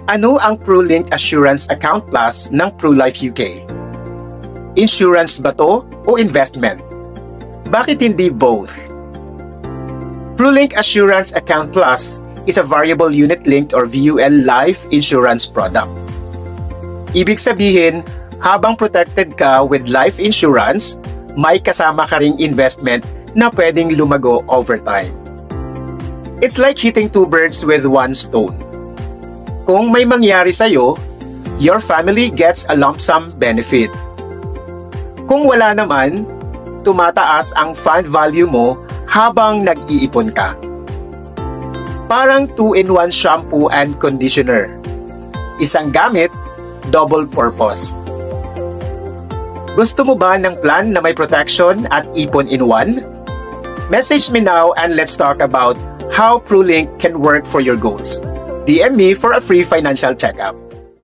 Ano ang PruLink Assurance Account Plus ng PruLife UK? Insurance ba to o investment? Bakit hindi both? PruLink Assurance Account Plus is a variable unit-linked or VUL life insurance product. Ibig sabihin, habang protected ka with life insurance, may kasama ka ring investment na pwedeng lumago over time. It's like hitting two birds with one stone. Kung may mangyari sa'yo, your family gets a lump sum benefit. Kung wala naman, tumataas ang fund value mo habang nag-iipon ka. Parang 2-in-1 shampoo and conditioner. Isang gamit, double purpose. Gusto mo ba ng plan na may protection at ipon in one? Message me now and let's talk about how PruLink can work for your goals. DM me for a free financial checkup.